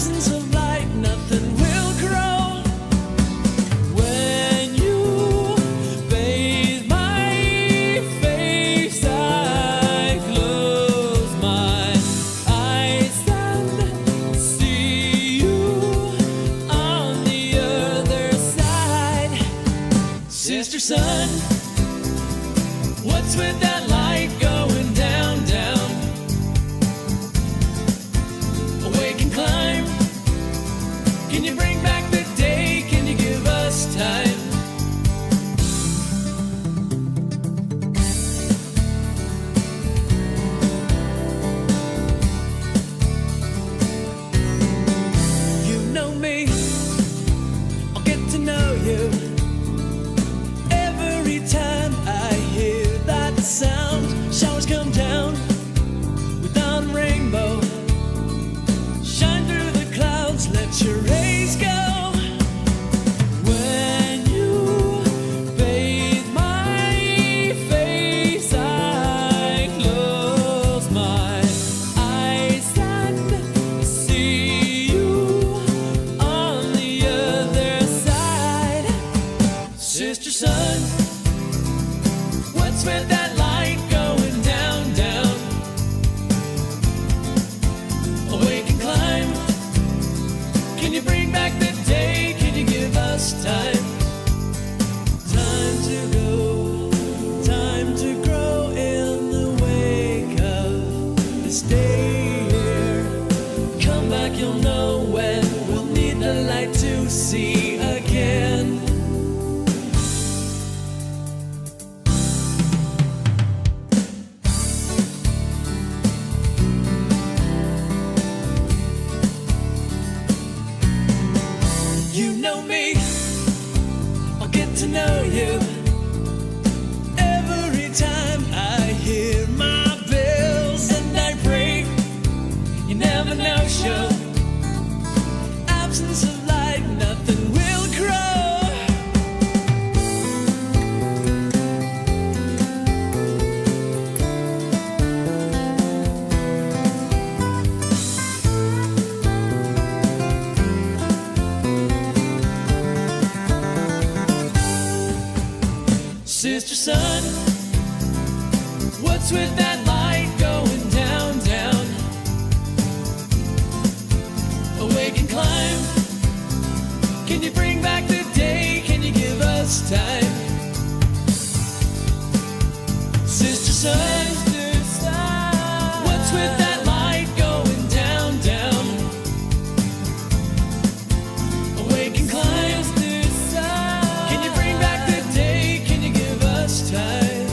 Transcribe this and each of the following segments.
absence of light, nothing will grow. When you bathe my face, I close my eyes and see you on the other side. Sister, son, what's with that light going down, down? Awake and climb. Can you bring back the day? Can you give us time? You know me, I'll get to know you. Every time I hear that sound, showers come down without a rainbow. Shine through the clouds, let your rays go. When you bathe my face, I close my eyes and see you on the other side. Sister, son, what's with that light going down, down? Awake and climb. Can you bring back the day? Can you give us time? Time to go, time to grow in the wake of this day here. Come back, you'll know when we'll need the light to see again. You know me, I'll get to know you. Every time I hear my bells and I pray, you never know, show. Absence of light, nothing will grow. Sister, son, what's with that light going down, down? Awake and climb. Can you bring back the day? Can you give us time? Sister, son, what's with that light going down, down? Awake and climb. Can you bring back the day? Can you give us time?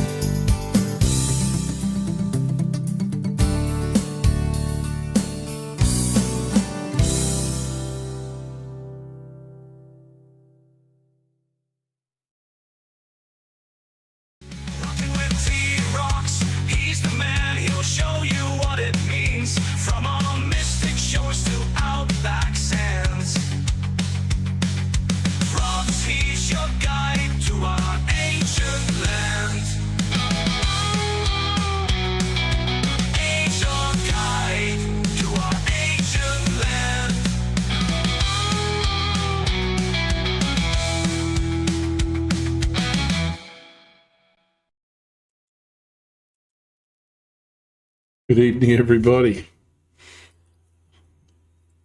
Rocking with T-Rocks, he's the man, he'll show you what it means. From all mystic shores to outback sands. Rocks, he's your guide to our ancient land. He's your guide to our ancient land. Good evening, everybody.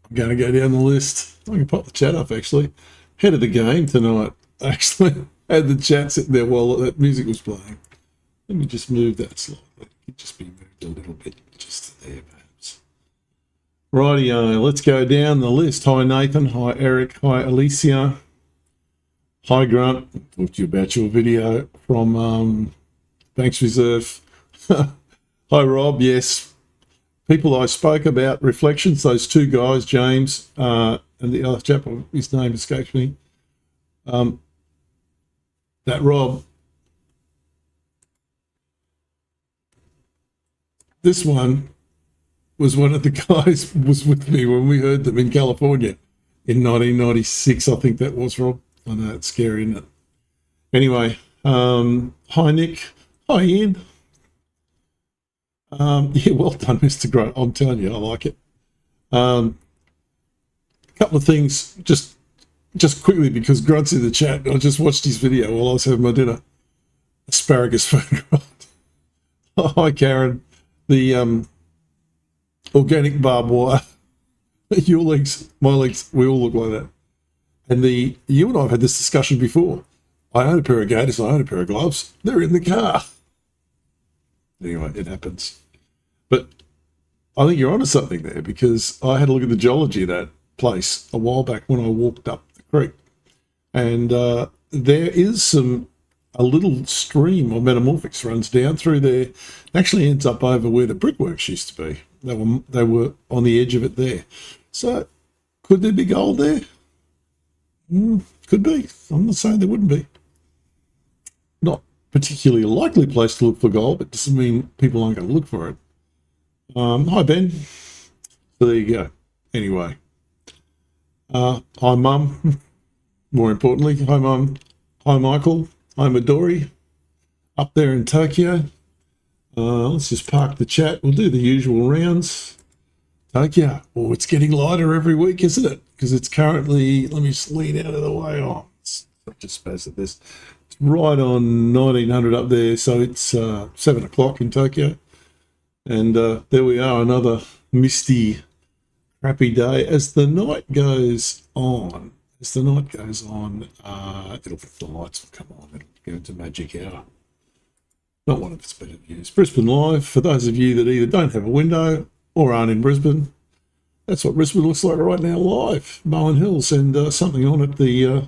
I'm going to go down the list. I can pop the chat up, actually. Head of the game tonight, actually. Had the chat sitting there while that music was playing. Let me just move that slightly. It could just be moved a little bit, just there, perhaps. Rightio, let's go down the list. Hi, Nathan. Hi, Eric. Hi, Alicia. Hi, Grant. Talked to you about your video from Banks Reserve. Hi, Rob. Yes, people I spoke about, Reflections, those two guys, James and the other chap, his name escapes me. That Rob, this one was one of the guys was with me when we heard them in California in 1996, I think that was, Rob. I know, it's scary, isn't it? Anyway, hi, Nick. Hi, Ian. Yeah, well done, Mr. Grunt. I'm telling you, I like it. couple of things just quickly, because Grunt's in the chat. I just watched his video while I was having my dinner. Asparagus food, right? Hi, Karen. The organic barbed wire. Your legs, my legs, we all look like that. And you and I have had this discussion before. I own a pair of gaiters, I own a pair of gloves. They're in the car. Anyway, it happens. But I think you're onto something there, because I had a look at the geology of that place a while back when I walked up the creek. And there is a little stream of metamorphics runs down through there. Actually ends up over where the brickworks used to be. They were on the edge of it there. So could there be gold there? Could be. I'm not saying there wouldn't be. Not particularly a likely place to look for gold, but doesn't mean people aren't going to look for it. Hi, Ben. So there you go. Anyway. Hi, Mum. More importantly, hi, Mum. Hi, Michael. Hi, Midori. Up there in Tokyo. Let's just park the chat. We'll do the usual rounds. Tokyo. Oh, it's getting lighter every week, isn't it? Because it's currently, let me just lean out of the way. Oh, it's such a space at this. It's right on 1900 up there. So it's 7 o'clock in Tokyo. And there we are, another misty, crappy day. As the night goes on, it'll, the lights will come on. It'll go into magic hour. Not one of its better views. Brisbane Live, for those of you that either don't have a window or aren't in Brisbane, that's what Brisbane looks like right now live. Bowen Hills, and something on at the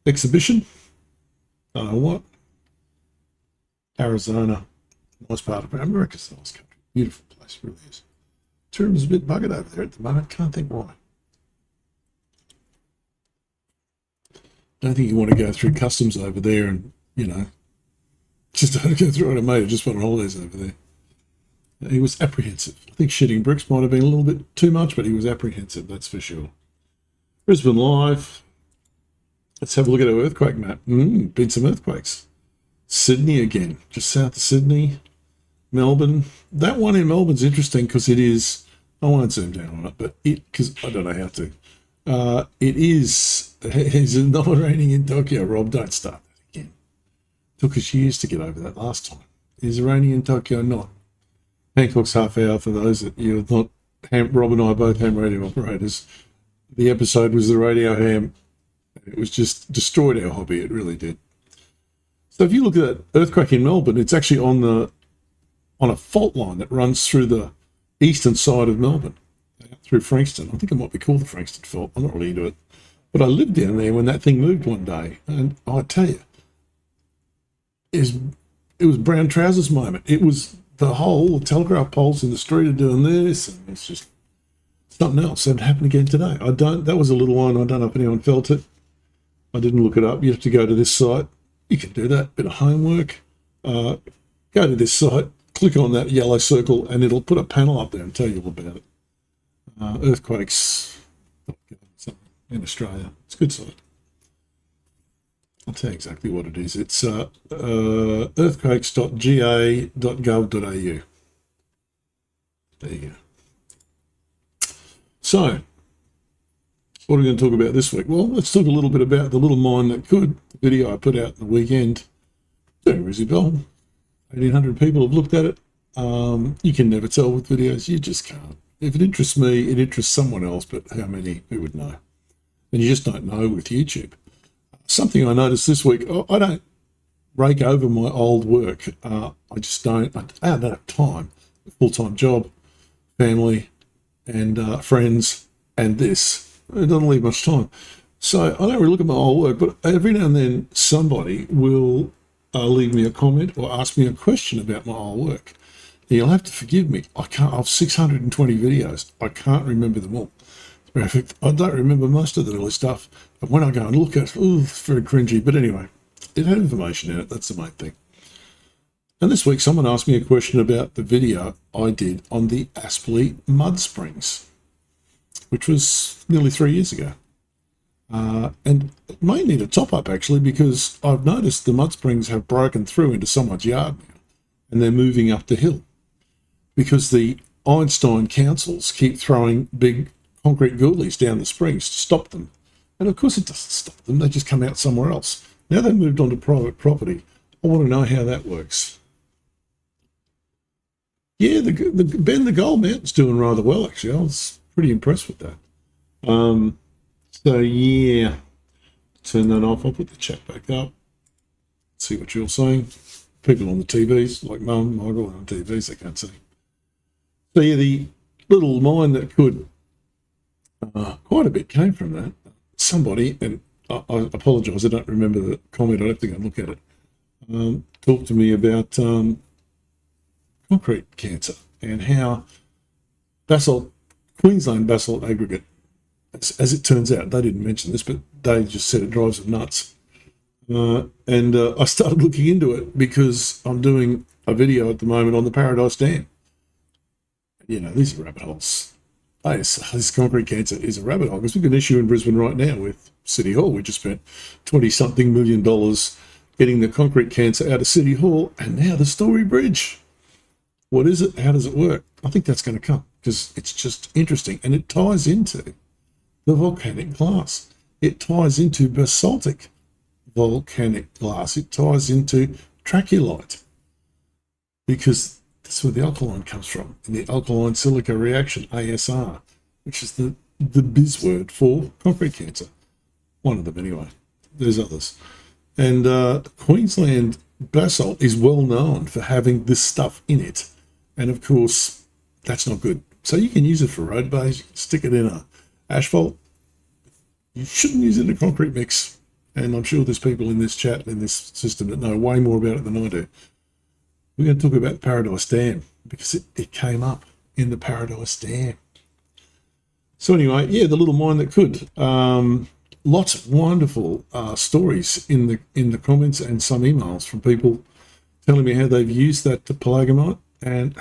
exhibition. Don't know what. Arizona. Nice part of America's a nice country. Beautiful place, really is. Tourism's a bit buggered over there at the moment. Can't think why. Don't think you want to go through customs over there and, just don't go through it. A mate just went on holidays over there. He was apprehensive. I think shitting bricks might have been a little bit too much, but he was apprehensive, that's for sure. Brisbane Live. Let's have a look at our earthquake map. Been some earthquakes. Sydney again, just south of Sydney. Melbourne. That one in Melbourne's interesting because it is, I won't zoom down on it, but because I don't know how to. It's not raining in Tokyo, Rob. Don't start that again. Took us years to get over that last time. Is it raining in Tokyo? Not. Hancock's half hour, for those that you're not, Rob and I are both ham radio operators. The episode was the radio ham. It was just destroyed our hobby. It really did. So if you look at that earthquake in Melbourne, it's actually on a fault line that runs through the eastern side of Melbourne, through Frankston. I think it might be called the Frankston Fault. I'm not really into it. But I lived down there when that thing moved one day. And I tell you, it was brown trousers moment. It was the whole telegraph poles in the street are doing this. And it's just something else. That happened again today. That was a little one. I don't know if anyone felt it. I didn't look it up. You have to go to this site. You can do that. Bit of homework. Go to this site. Click on that yellow circle and it'll put a panel up there and tell you all about it. Earthquakes in Australia. It's a good site. I'll tell you exactly what it is. It's earthquakes.ga.gov.au. There you go. So, what are we going to talk about this week? Well, let's talk a little bit about the Little Mind That Could, the video I put out in the weekend. Doing really well. 1,800 people have looked at it. You can never tell with videos. You just can't. If it interests me, it interests someone else, but how many, who would know? And you just don't know with YouTube. Something I noticed this week, I don't rake over my old work. I just don't. I don't have time. Full-time job, family, and friends, and this. It doesn't leave much time. So I don't really look at my old work, but every now and then somebody will leave me a comment or ask me a question about my old work. You'll have to forgive me. I have 620 videos. I can't remember them all. In fact, I don't remember most of the early stuff. But when I go and look at it, it's very cringy. But anyway, it had information in it. That's the main thing. And this week, someone asked me a question about the video I did on the Aspley Mud Springs, which was nearly 3 years ago. And it may need a top-up, actually, because I've noticed the mud springs have broken through into someone's yard now, and they're moving up the hill. Because the Einstein councils keep throwing big concrete goalies down the springs to stop them. And of course it doesn't stop them. They just come out somewhere else. Now they've moved on to private property. I want to know how that works. Yeah, the Ben the Gold Mountain's doing rather well, actually. I was pretty impressed with that. So, yeah. Turn that off. I'll put the chat back up. See what you're saying. People on the TVs, like Mum, Michael, on TVs, they can't see. So, yeah, the little mine that could, quite a bit came from that. Somebody, and I apologise, I don't remember the comment, I'd have to go and look at it, talked to me about concrete cancer and how basalt, Queensland basalt aggregate, as it turns out, they didn't mention this, but they just said it drives them nuts. And I started looking into it because I'm doing a video at the moment on the Paradise Dam. You know, these are rabbit holes. This concrete cancer is a rabbit hole because we've got an issue in Brisbane right now with City Hall. We just spent $20-something million getting the concrete cancer out of City Hall, and now the Story Bridge. What is it? How does it work? I think that's going to come because it's just interesting, and it ties into the volcanic glass. It ties into basaltic volcanic glass. It ties into trachyolite because that's where the alkaline comes from, in the alkaline silica reaction, ASR, which is the biz word for concrete cancer. One of them anyway. There's others. And Queensland basalt is well known for having this stuff in it. And of course, that's not good. So you can use it for road base, you can stick it in a asphalt. You shouldn't use it in a concrete mix. And I'm sure there's people in this chat, in this system, that know way more about it than I do. We're going to talk about the Paradise Dam because it came up in the Paradise Dam. So anyway, yeah, the little mine that could. Lots of wonderful stories in the comments and some emails from people telling me how they've used that palagonite. And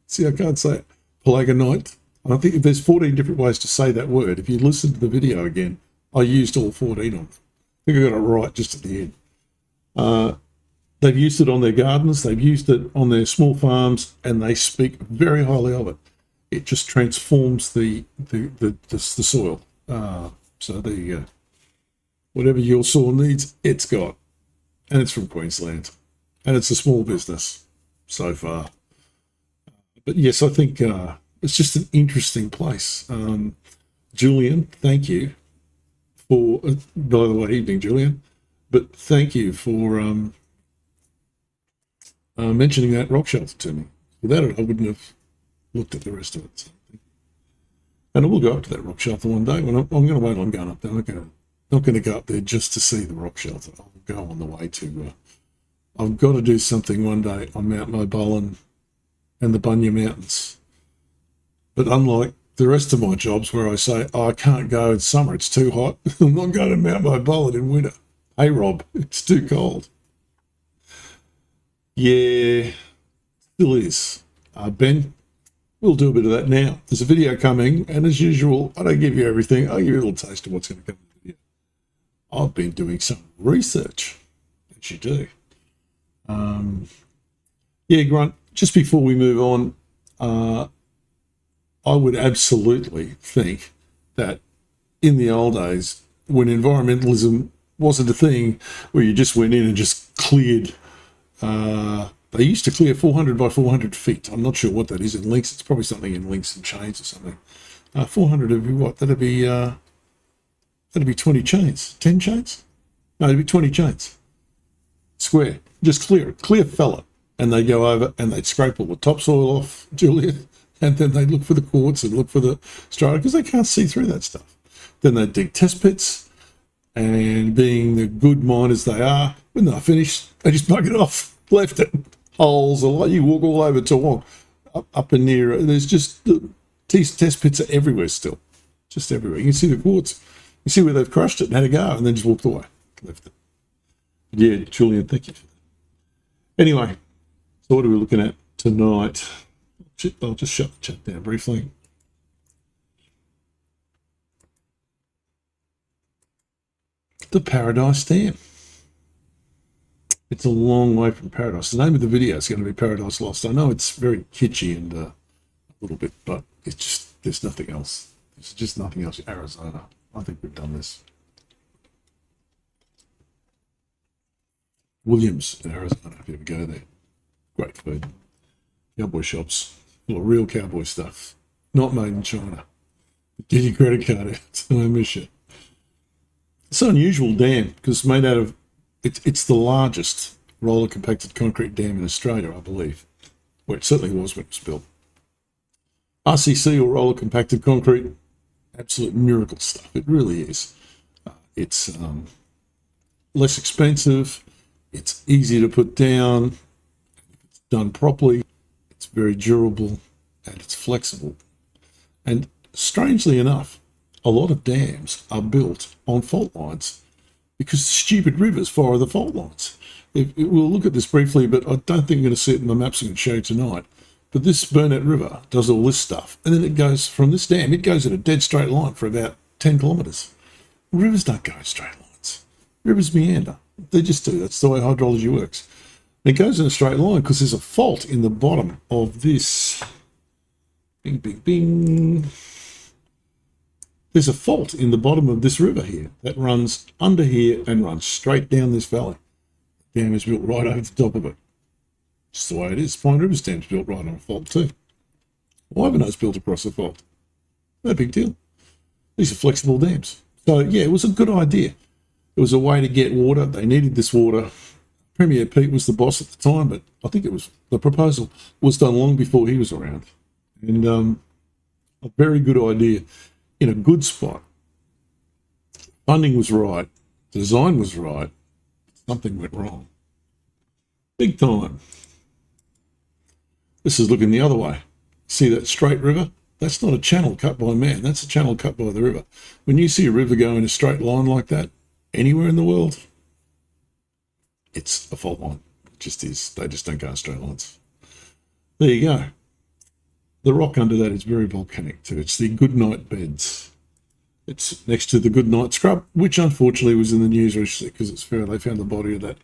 see, I can't say it, palagonite. I think there's 14 different ways to say that word. If you listen to the video again, I used all 14 of them. I think I got it right just at the end. They've used it on their gardens, they've used it on their small farms, and they speak very highly of it. It just transforms the soil. So there you go. Whatever your soil needs, it's got. And it's from Queensland. And it's a small business so far. But yes, I think it's just an interesting place. Julian, thank you for, by the way, evening, Julian. But thank you for mentioning that rock shelter to me. Without it, I wouldn't have looked at the rest of it. So. And I will go up to that rock shelter one day. When I'm going to wait on going up there. I'm not going to go up there just to see the rock shelter. I'll go on the way to... I've got to do something one day on Mount Mobollin and the Bunya Mountains. But unlike the rest of my jobs where I say, I can't go in summer, it's too hot. I'm not going to Mount Mobollin in winter. Hey, Rob, it's too cold. Yeah, still is. Ben, we'll do a bit of that now. There's a video coming, and as usual, I don't give you everything. I'll give you a little taste of what's going to come in the video. I've been doing some research, as you do. Yeah, Grunt, just before we move on, I would absolutely think that in the old days, when environmentalism wasn't a thing, where you just went in and just cleared, they used to clear 400 by 400 feet. I'm not sure what that is in links. It's probably something in links and chains or something. 400 would be what? That'd be 20 chains. 10 chains? No, it'd be 20 chains. Square. Just clear it. Clear fella. And they go over and they'd scrape all the topsoil off, Julian, and then they'd look for the quartz and look for the strata because they can't see through that stuff. Then they'd dig test pits, and being the good miners they are, when they're finished, they just bug it off, left it. Holes, you walk all over Toowong, up and near, there's just, these test pits are everywhere still, just everywhere. You can see the quartz, you see where they've crushed it and had a go, and then just walked away, left it. But yeah, Julian, thank you for that. Anyway, so what are we looking at tonight? I'll just shut the chat down briefly. The Paradise Dam. It's a long way from paradise. The name of the video is going to be Paradise Lost. I know it's very kitschy and a little bit, but it's just, there's nothing else. There's just nothing else. Arizona. I think we've done this. Williams in Arizona, if you ever go there. Great food. Cowboy shops. Full of real cowboy stuff. Not made in China. Get your credit card out. I miss you. It's an unusual dam because it's made out of, it's the largest roller compacted concrete dam in Australia, I believe. Well, it certainly was when it was built. RCC, or roller compacted concrete, absolute miracle stuff. It really is. It's less expensive. It's easy to put down. It's done properly. It's very durable and it's flexible. And strangely enough, a lot of dams are built on fault lines because stupid rivers follow the fault lines. We'll look at this briefly, but I don't think we're going to see it in the maps I'm going to show you tonight. But this Burnett River does all this stuff. And then it goes from this dam, it goes in a dead straight line for about 10 kilometres. Rivers don't go in straight lines. Rivers meander. They just do. That's the way hydrology works. And it goes in a straight line because there's a fault in the bottom of this. Bing, bing, bing. There's a fault in the bottom of this river here that runs under here and runs straight down this valley. The dam is built right over the top of it. Just the way it is. Pine River's dam's built right on a fault too. Wivenhoe's built across the fault. No big deal. These are flexible dams. So yeah, it was a good idea. It was a way to get water. They needed this water. Premier Pete was the boss at the time, but I think it was, the proposal was done long before he was around. And a very good idea in a good spot. Funding was right. Design was right. Something went wrong. Big time. This is looking the other way. See that straight river? That's not a channel cut by man. That's a channel cut by the river. When you see a river go in a straight line like that, anywhere in the world, it's a fault line. It just is. They just don't go in straight lines. There you go. The rock under that is very volcanic too. It's the Goodnight Beds. It's next to the Goodnight Scrub, which unfortunately was in the news recently because it's fair. They found the body of that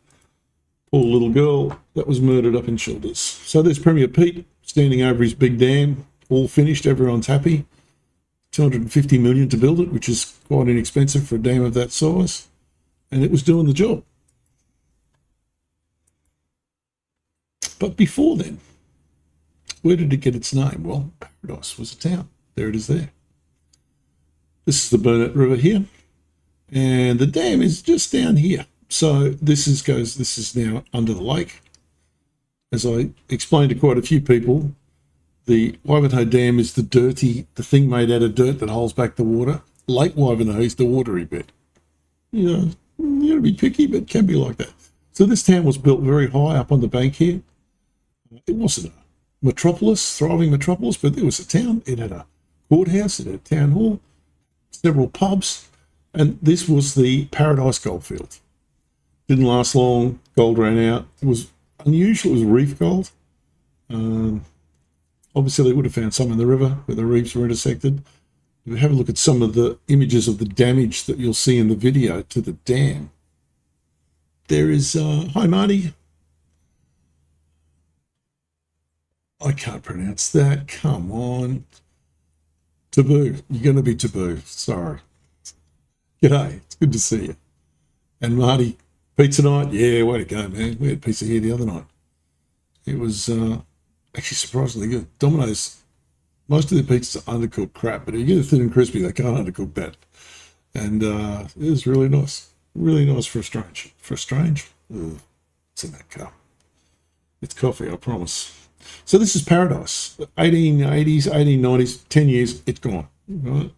poor little girl that was murdered up in Shoulders. So there's Premier Pete standing over his big dam, all finished. Everyone's happy. 250 million to build it, which is quite inexpensive for a dam of that size. And it was doing the job. But before then, where did it get its name? Well, Paradise was a town. There it is there. This is the Burnett River here. And the dam is just down here. So this is now under the lake. As I explained to quite a few people, the Wivenhoe Dam is the thing made out of dirt that holds back the water. Lake Wivenhoe is the watery bit. You know, you got to be picky, but it can be like that. So this town was built very high up on the bank here. It wasn't a metropolis, thriving metropolis, but it was a town. It had a courthouse, it had a town hall, several pubs, and this was the Paradise Goldfield. Didn't last long. Gold ran out. It was unusual. It was reef gold. Obviously, they would have found some in the river where the reefs were intersected. If you have a look at some of the images of the damage that you'll see in the video to the dam, there is, hi Marty. I can't pronounce that. Come on. Taboo. You're going to be taboo. Sorry. G'day. It's good to see you. And Marty, pizza night? Yeah, way to go, man. We had pizza here the other night. It was actually surprisingly good. Domino's, most of their pizzas are undercooked crap, but if you get it thin and crispy, they can't undercook that. And it was really nice. Really nice for a strange. For a strange? Ugh, it's in that cup. It's coffee, I promise. So this is Paradise. 1880s, 1890s, 10 years, it's gone. Right?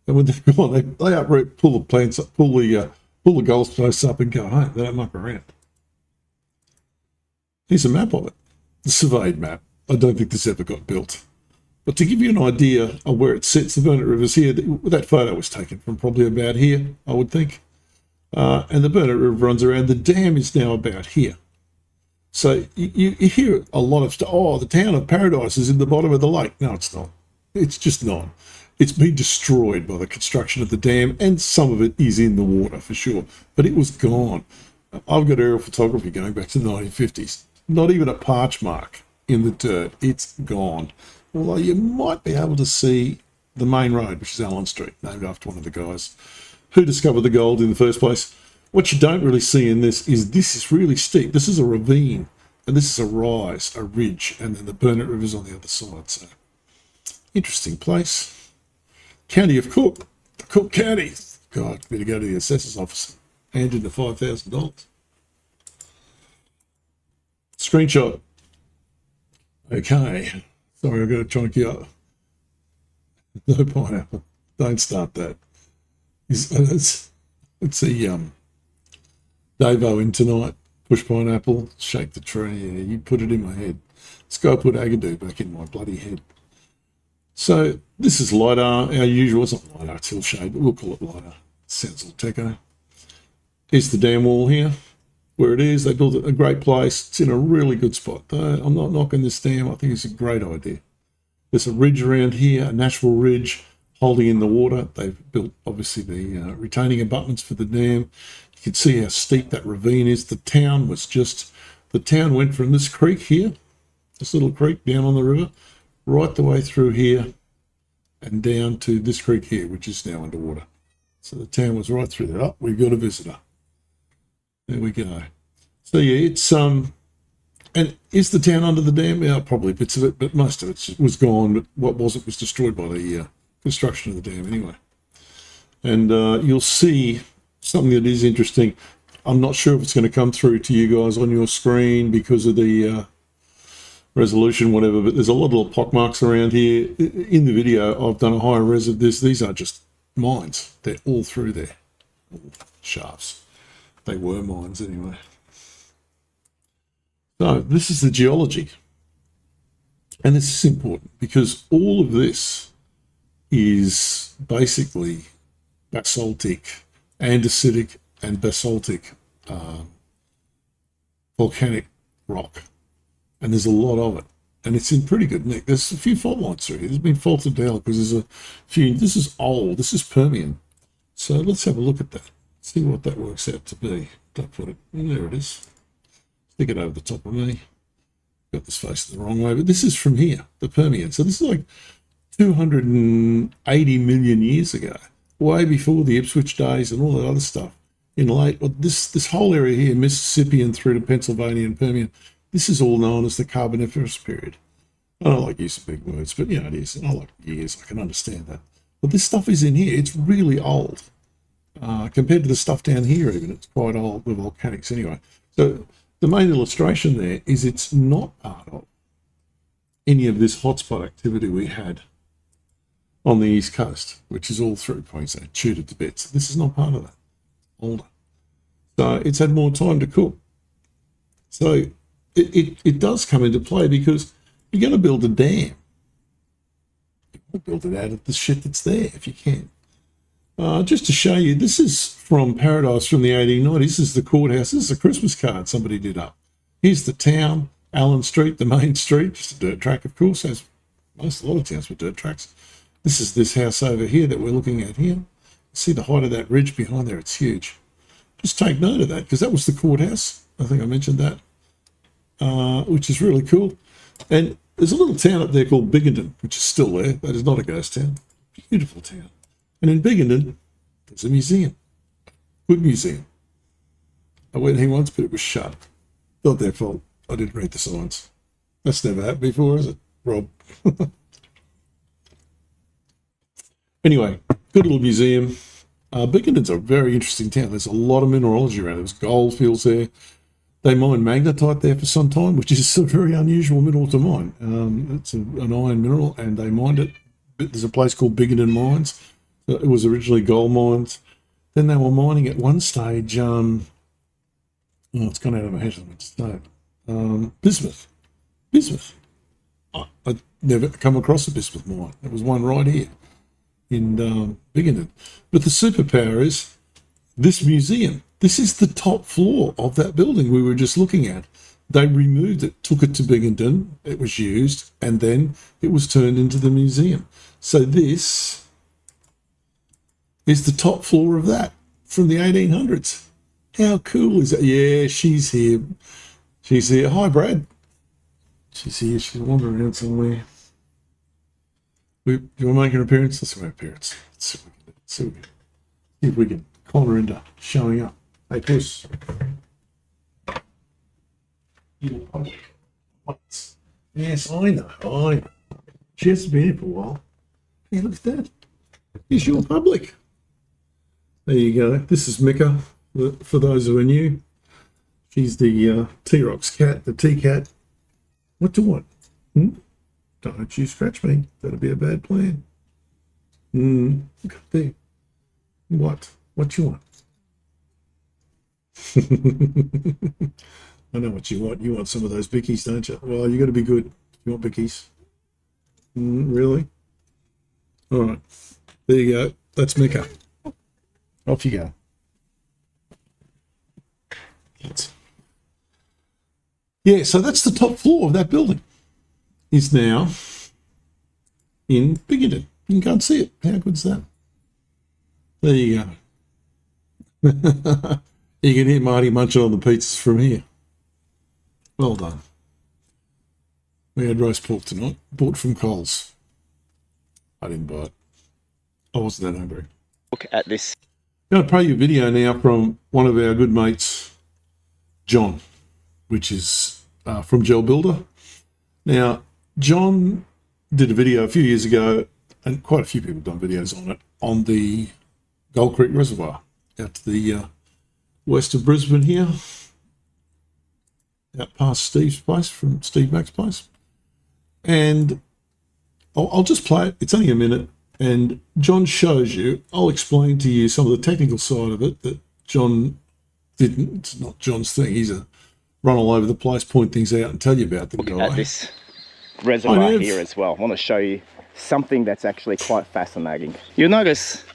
And when they're gone, they uproot, pull the plants up, pull the goalposts up and go home. They don't muck around. Here's a map of it. The surveyed map. I don't think this ever got built. But to give you an idea of where it sits, the Burnett River's here. That photo was taken from probably about here, I would think. And the Burnett River runs around. The dam is now about here. So you hear a lot of stuff. Oh, the town of Paradise is in the bottom of the lake. No, it's not. It's just not. It's been destroyed by the construction of the dam, and some of it is in the water for sure. But it was gone. I've got aerial photography going back to the 1950s. Not even a parch mark in the dirt. It's gone. Although you might be able to see the main road, which is Allen Street, named after one of the guys who discovered the gold in the first place. What you don't really see in this is really steep. This is a ravine, and this is a rise, a ridge, and then the Burnett River's on the other side. So, interesting place. County of Cook, Cook County. God, better go to the assessor's office. Hand in the $5,000. Screenshot. Okay. Sorry, I've got to try and get up. No pineapple. Don't start that. Let's see Davo in tonight. Push pineapple, shake the tree. Yeah, you put it in my head. Let's go put Agadoo back in my bloody head. So this is LiDAR, our usual. It's not LiDAR, it's Hillshade, but we'll call it LiDAR. Sounds all techo. Here's the dam wall here, where it is. They built it a great place. It's in a really good spot. I'm not knocking this dam. I think it's a great idea. There's a ridge around here, a natural ridge holding in the water. They've built, obviously, the retaining abutments for the dam. You can see how steep that ravine is. The town went from this creek here, this little creek down on the river, right the way through here and down to this creek here, which is now underwater. So the town was right through there. Oh, we've got a visitor. There we go. So yeah, it's and is the town under the dam? Yeah, probably bits of it, but most of it was gone. But what wasn't was destroyed by the construction of the dam anyway. And you'll see something that is interesting. I'm not sure if it's going to come through to you guys on your screen because of the resolution, whatever, but there's a lot of little pockmarks around here. In the video, I've done a higher res of this. These are just mines. They're all through there. Shafts. They were mines anyway. So this is the geology. And this is important because all of this is basically basaltic, andesitic and basaltic volcanic rock. And there's a lot of it. And it's in pretty good nick. There's a few fault lines through here. It's been faulted down because there's a few. This is old. This is Permian. So let's have a look at that. See what that works out to be. Don't put it. There it is. Stick it over the top of me. Got this facing the wrong way. But this is from here, the Permian. So this is like 280 million years ago. Way before the Ipswich days and all that other stuff. This whole area here, Mississippi and through to Pennsylvania and Permian, this is all known as the Carboniferous period. I don't like using big words, but it is. And I like years. I can understand that. But this stuff is in here. It's really old. Compared to the stuff down here even, it's quite old, the volcanics anyway. So the main illustration there is it's not part of any of this hotspot activity we had on the East Coast, which is all through Queensland, chewed it to bits. This is not part of that. Older. So it's had more time to cook. So it does come into play because you're going to build a dam. You want to build it out of the shit that's there if you can. Just to show you, this is from Paradise from the 1890s. This is the courthouse. This is a Christmas card somebody did up. Here's the town, Allen Street, the main street, just a dirt track, of course, as a lot of towns with dirt tracks. This is this house over here that we're looking at here. See the height of that ridge behind there? It's huge. Just take note of that because that was the courthouse. I think I mentioned that, which is really cool. And there's a little town up there called Biggendon, which is still there. That is not a ghost town. Beautiful town. And in Biggendon, there's a museum. Good museum. I went here once, but it was shut. Not their fault. I didn't read the signs. That's never happened before, is it, Rob? Anyway, good little museum. Biggendon's a very interesting town. There's a lot of mineralogy around. There's gold fields there. They mined magnetite there for some time, which is a very unusual mineral to mine. It's an iron mineral, and they mined it. There's a place called Biggendon Mines. It was originally gold mines. Then they were mining at one stage. It's gone out of my head. I meant to say it. Bismuth. I'd never come across a bismuth mine. There was one right here in Biggendon. But the superpower is this museum. This is the top floor of that building we were just looking at. They removed it, took it to Biggendon. It was used, and then it was turned into the museum. So this is the top floor of that from the 1800s. How cool is that? Yeah, she's here. She's here. Hi, Brad. She's here. She's wandering around somewhere. Do you want to make an appearance? Let's make an appearance. Let's see what we can do. See if we can corner into showing up. Hey, Puss. You public. What? Yes, I know. She hasn't been here for a while. Hey, look at that. Here's your public. There you go. This is Mika, for those who are new. She's the T-Rox cat, the T-cat. What do you want? Don't you scratch me. That'll be a bad plan. Look up there. What? What you want? I know what you want. You want some of those bickies, don't you? Well, you got to be good. You want bickies? Really? All right. There you go. That's Mika. Off you go. Yeah, so that's the top floor of that building. Is now in Binghamton. You can go and see it. How good's that? There you go. You can hear Marty munching on the pizzas from here. Well done. We had roast pork tonight, bought from Coles. I didn't buy it. I wasn't that hungry. Look at this. I'm going to play you a video now from one of our good mates, John, which is from Gel Builder. Now, John did a video a few years ago, and quite a few people have done videos on it, on the Gold Creek Reservoir out to the west of Brisbane here, out past Steve's place, from Steve Mack's place. And I'll just play it. It's only a minute. And John shows you, I'll explain to you some of the technical side of it that John didn't. It's not John's thing. He's a run all over the place, point things out and tell you about the Look guy. at this reservoir here as well. I want to show you something that's actually quite fascinating. You'll notice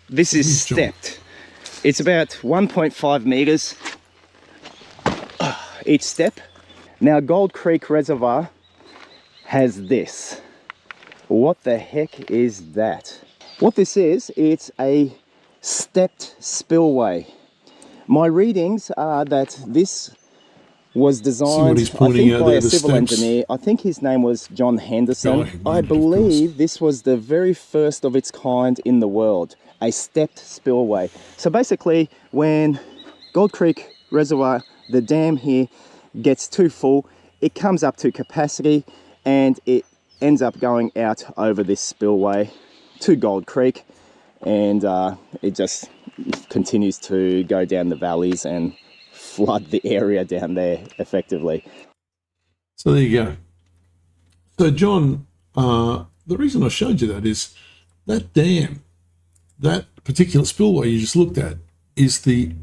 this is stepped. It's about 1.5 meters each step. Now Gold Creek Reservoir has this. What the heck is that? What this is, it's a stepped spillway. My readings are that this was designed, I think, by a civil engineer. I think his name was John Henderson. I believe this was the very first of its kind in the world, a stepped spillway. So basically, when Gold Creek Reservoir, the dam here, gets too full, it comes up to capacity and it ends up going out over this spillway to Gold Creek, and it just continues to go down the valleys and flood the area down there effectively. So there you go. So John, the reason I showed you that is that dam, that particular spillway you just looked at, is the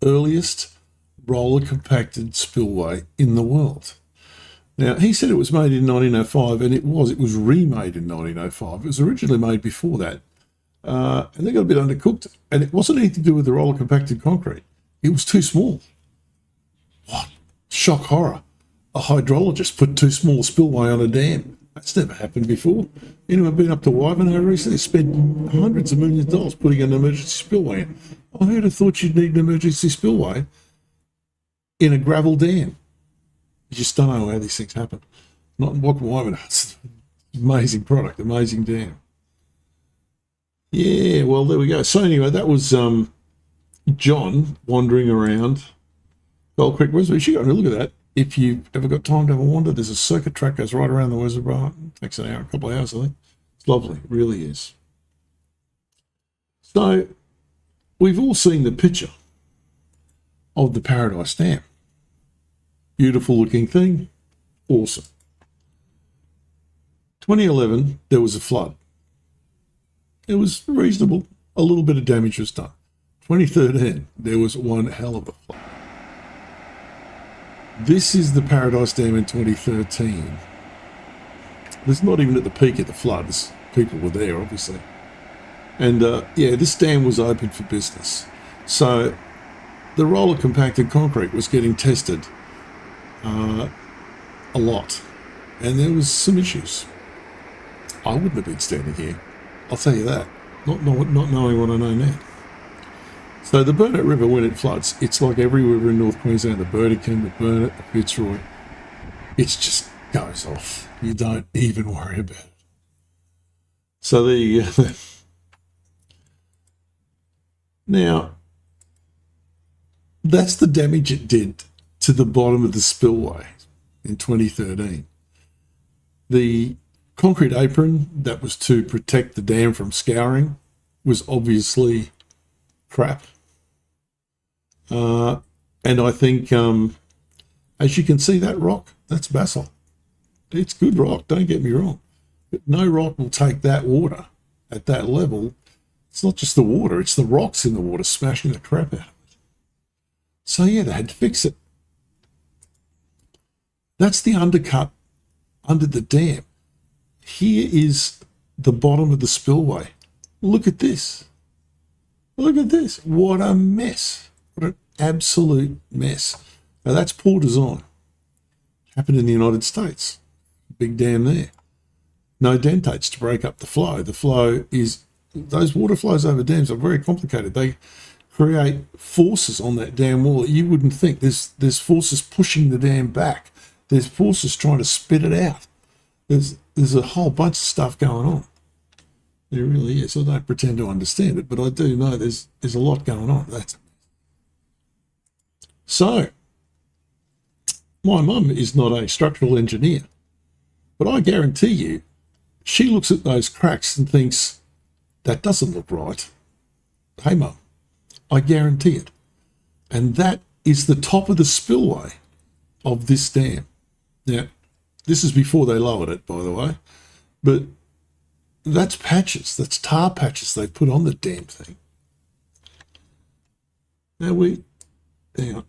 earliest roller compacted spillway in the world. Now, he said it was made in 1905, and it was remade in 1905. It was originally made before that, and they got a bit undercooked, and it wasn't anything to do with the roller compacted concrete. It was too small. What? Shock horror. A hydrologist put too small a spillway on a dam. That's never happened before. Anyone been up to Wivenhoe recently? Spent hundreds of millions of dollars putting an emergency spillway in. I heard have thought you'd need an emergency spillway in a gravel dam. You just don't know how these things happen. Not in Wivenhoe. It's an amazing product, amazing dam. Yeah, well, there we go. So anyway, that was John wandering around Gold Creek Reservoir. You should go and look at that. If you've ever got time to have a wander, there's a circuit track goes right around the reservoir. It takes an hour, a couple of hours, I think. It's lovely, it really is. So we've all seen the picture of the Paradise Dam. Beautiful looking thing, awesome. 2011, there was a flood. It was reasonable, a little bit of damage was done. 2013, there was one hell of a flood. This is the Paradise Dam in 2013. This is not even at the peak of the floods. People were there, obviously. And yeah, this dam was open for business. So the roller compacted concrete was getting tested a lot, and there was some issues. I wouldn't have been standing here, I'll tell you that, not knowing what I know now. So the Burnett River, when it floods, it's like every river in North Queensland, the Burdekin, the Burnett, the Fitzroy, it just goes off. You don't even worry about it. So there you go. Now, that's the damage it did to the bottom of the spillway in 2013. The concrete apron that was to protect the dam from scouring was obviously crap. And I think, as you can see, that rock, that's basalt. It's good rock, don't get me wrong. But no rock will take that water at that level. It's not just the water, it's the rocks in the water smashing the crap out of it. So yeah, they had to fix it. That's the undercut under the dam. Here is the bottom of the spillway. Look at this. Look at this. What a mess. What an absolute mess. Now that's poor design. Happened in the United States. Big dam there. No dentates to break up the flow. The flow is, those water flows over dams are very complicated. They create forces on that dam wall that you wouldn't think. There's forces pushing the dam back. There's forces trying to spit it out. There's a whole bunch of stuff going on. There really is. I don't pretend to understand it, but I do know there's a lot going on. So, my mum is not a structural engineer, but I guarantee you, she looks at those cracks and thinks, that doesn't look right. Hey, Mum, I guarantee it. And that is the top of the spillway of this dam. Now, this is before they lowered it, by the way, but that's patches, that's tar patches they put on the damn thing. Now hang on,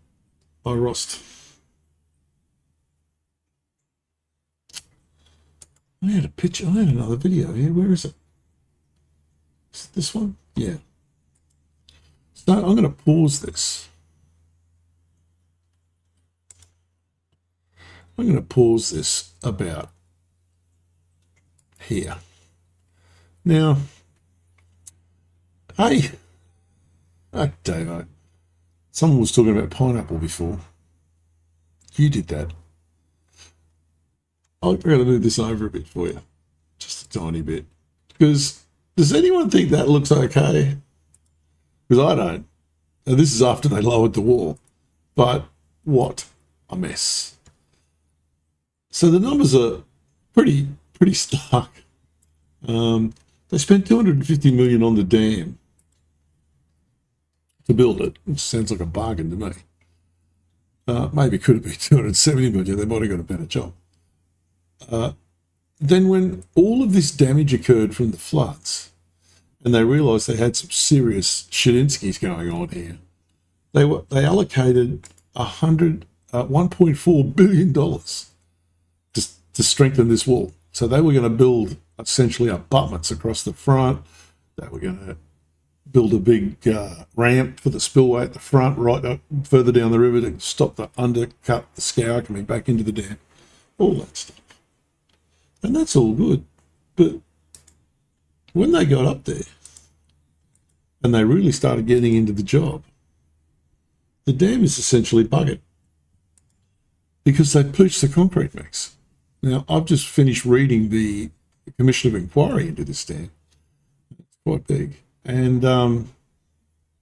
I lost. I had a picture, I had another video here, where is it? Is it this one? Yeah. So I'm going to pause this. I'm going to pause this about here. Now, hey, Davo, someone was talking about pineapple before. You did that. I'm going to move this over a bit for you, just a tiny bit. Because does anyone think that looks okay? Because I don't. Now, this is after they lowered the wall. But what a mess. So the numbers are pretty stark. They spent $250 million on the dam to build it, which sounds like a bargain to me. Maybe could have been $270 million. They might have got a better job. Then when all of this damage occurred from the floods, and they realised they had some serious Shedinskis going on here, they allocated $1.4 billion to strengthen this wall. So they were going to build essentially abutments across the front. They were going to build a big ramp for the spillway at the front, right up further down the river to stop the undercut, the scour coming back into the dam, all that stuff. And that's all good. But when they got up there and they really started getting into the job, the dam is essentially buggered because they pooched the concrete mix. Now, I've just finished reading the Commission of Inquiry into this dam. It's quite big. And,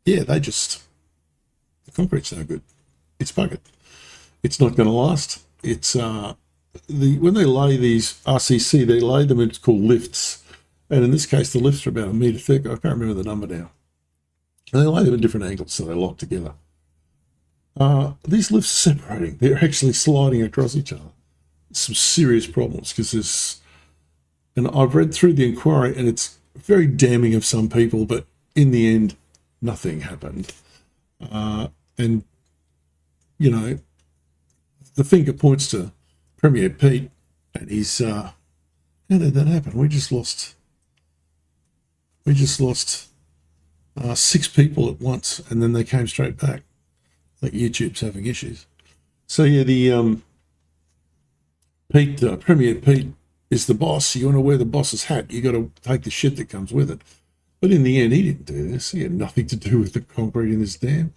yeah, the concrete's no good. It's buggered. It's not going to last. It's, when they lay these RCC, they lay them in what's called lifts. And in this case, the lifts are about 1 metre thick. I can't remember the number now. And they lay them in different angles so they lock together. These lifts are separating. They're actually sliding across each other. Some serious problems because and I've read through the inquiry and it's very damning of some people, but in the end, nothing happened. And, you know, the finger points to Premier Pete and he's, how did that happen? We just lost 6 people at once and then they came straight back. Like YouTube's having issues. So yeah, the, Premier Pete is the boss. You want to wear the boss's hat. You got to take the shit that comes with it. But in the end, he didn't do this. He had nothing to do with the concrete in this dam.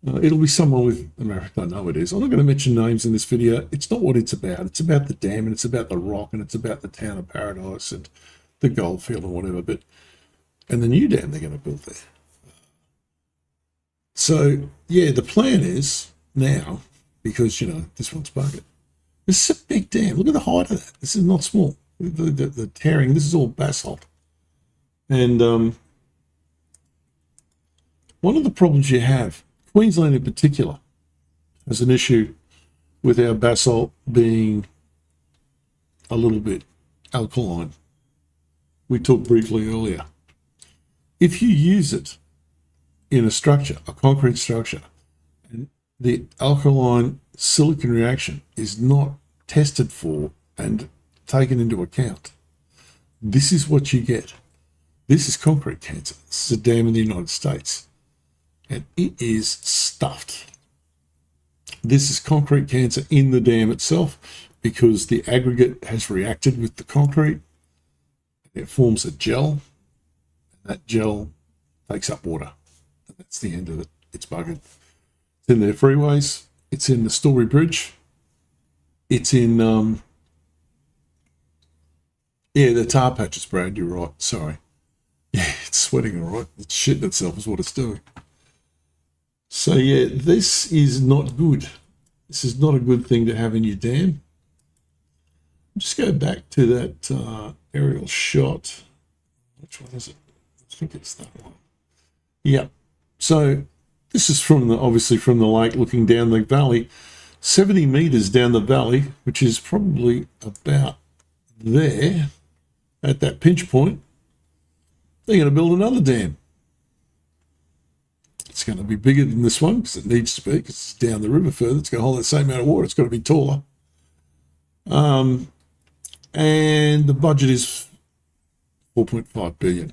It'll be someone with America. I know it is. I'm not going to mention names in this video. It's not what it's about. It's about the dam and it's about the rock and it's about the town of Paradise and the Goldfield or whatever, and the new dam they're going to build there. So yeah, the plan is now, because this one's buggered. This is a big dam. Look at the height of that. This is not small. The tearing. This is all basalt, and one of the problems you have, Queensland in particular, has an issue with our basalt being a little bit alkaline. We talked briefly earlier. If you use it in a structure, a concrete structure, and the alkaline silicon reaction is not tested for and taken into account, this is what you get. This is concrete cancer. This is a dam in the United States, and it is stuffed. This is concrete cancer in the dam itself because the aggregate has reacted with the concrete. It forms a gel, and that gel takes up water. And that's the end of it. It's buggered. It's in their freeways. It's in the Story Bridge. It's in, the tar patches, Brad, you're right. Sorry. Yeah, it's sweating all right. It's shitting itself is what it's doing. So yeah, this is not good. This is not a good thing to have in your dam. Just go back to that aerial shot. Which one is it? I think it's that one. Yeah. So this is obviously from the lake looking down the valley, 70 meters down the valley, which is probably about there at that pinch point. They're going to build another dam. It's going to be bigger than this one because it needs to be, because it's down the river further. It's going to hold that same amount of water. It's got to be taller. And the budget is 4.5 billion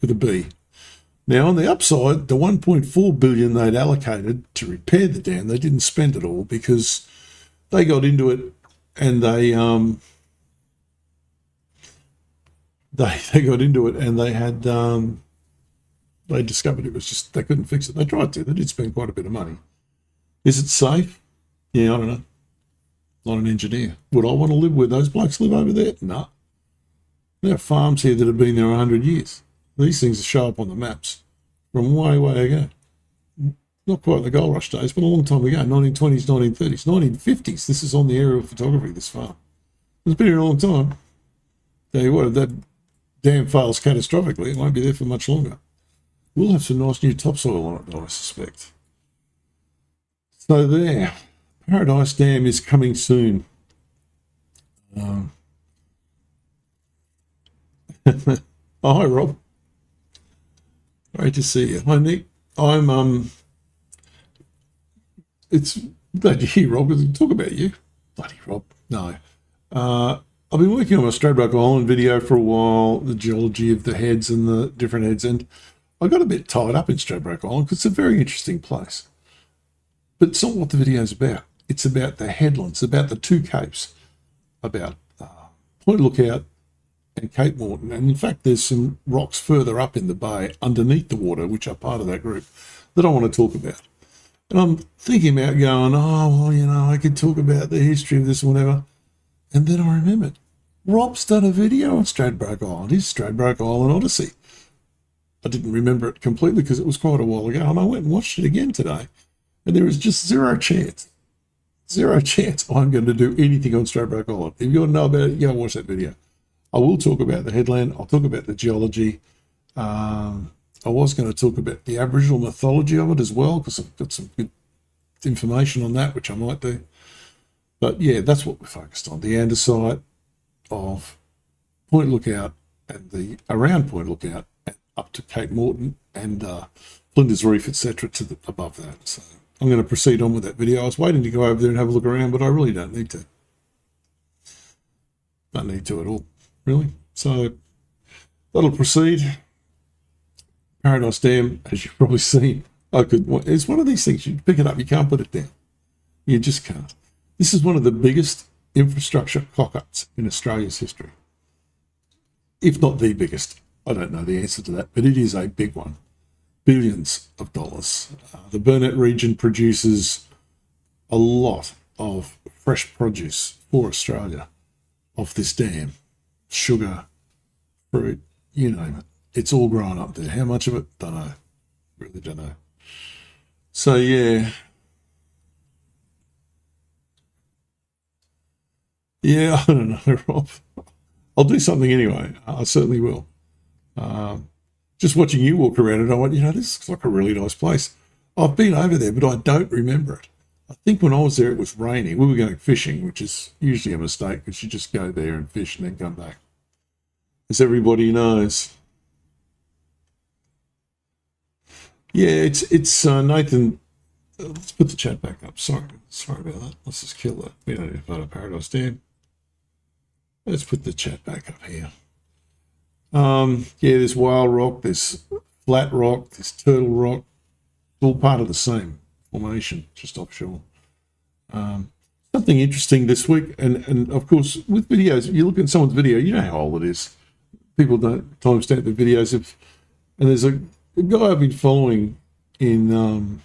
with a B. Now, on the upside, the 1.4 billion they'd allocated to repair the dam, they didn't spend it all because they got into it and they got into it and they had they discovered it was just, they couldn't fix it. They tried to. They did spend quite a bit of money. Is it safe? Yeah, I don't know. Not an engineer. Would I want to live where those blokes live over there? No. There are farms here that have been there 100 years. These things show up on the maps from way, way ago. Not quite the gold rush days, but a long time ago, 1920s, 1930s, 1950s. This is on the aerial photography, this farm. It's been here a long time. Tell you what, if that dam fails catastrophically, it won't be there for much longer. We'll have some nice new topsoil on it, I suspect. So there, Paradise Dam is coming soon. Oh, hi, Rob. Great to see you. Hi, Nick. It's glad you're here, Rob, because we can talk about you. Bloody Rob. No. I've been working on my Stradbroke Island video for a while, the geology of the heads and the different heads, and I got a bit tied up in Stradbroke Island because it's a very interesting place. But it's not what the video is about. It's about the headlands, about the two capes, about Point Lookout and Cape Morton. And in fact, there's some rocks further up in the bay underneath the water, which are part of that group, that I want to talk about. And I'm thinking about going, oh, well, I could talk about the history of this or whatever. And then I remembered, Rob's done a video on Stradbroke Island, his Stradbroke Island Odyssey. I didn't remember it completely because it was quite a while ago, and I went and watched it again today. And there is just zero chance I'm going to do anything on Stradbroke Island. If you want to know about it, go watch that video. I will talk about the headland. I'll talk about the geology. I was going to talk about the Aboriginal mythology of it as well, because I've got some good information on that, which I might do. But yeah, that's what we're focused on. The andesite of Point Lookout and the around Point Lookout up to Cape Morton and Flinders Reef, etc., to the above that. So I'm going to proceed on with that video. I was waiting to go over there and have a look around, but I really don't need to. Don't need to at all, really. So that'll proceed. Paradise Dam, as you've probably seen, it's one of these things, you pick it up, you can't put it down. You just can't. This is one of the biggest infrastructure cock-ups in Australia's history. If not the biggest. I don't know the answer to that, but it is a big one. Billions of dollars. The Burnett region produces a lot of fresh produce for Australia off this dam. sugar, fruit, you name it. It's all grown up there. How much of it? Don't know. Really don't know. So yeah. Yeah, I don't know, Rob. I'll do something anyway. I certainly will. Just watching you walk around it, I went, this looks like a really nice place. I've been over there, but I don't remember it. I think when I was there, it was raining. We were going fishing, which is usually a mistake because you just go there and fish and then come back. As everybody knows. Yeah, it's Nathan. Let's put the chat back up. Sorry about that. Let's just kill that. We don't need to put a Paradise Dam. Let's put the chat back up here. Yeah, there's wild rock, there's flat rock, there's turtle rock. It's all part of the same formation, just offshore. Something interesting this week, and of course, with videos, you look at someone's video, you know how old it is. People don't timestamp the videos. And there's a guy I've been following in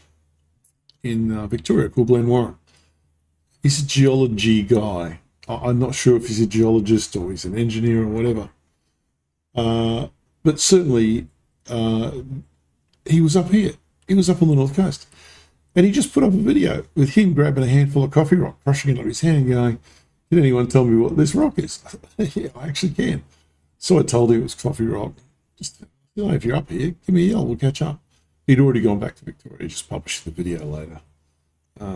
Victoria called Glenn Warren. He's a geology guy. I'm not sure if he's a geologist or he's an engineer or whatever. But certainly, he was up here. He was up on the North Coast. And he just put up a video with him grabbing a handful of coffee rock, crushing it on his hand, going, "Can anyone tell me what this rock is?" Yeah, I actually can. So I told him it was coffee rock. Just, if you're up here, give me a yell, we'll catch up. He'd already gone back to Victoria. He just published the video later,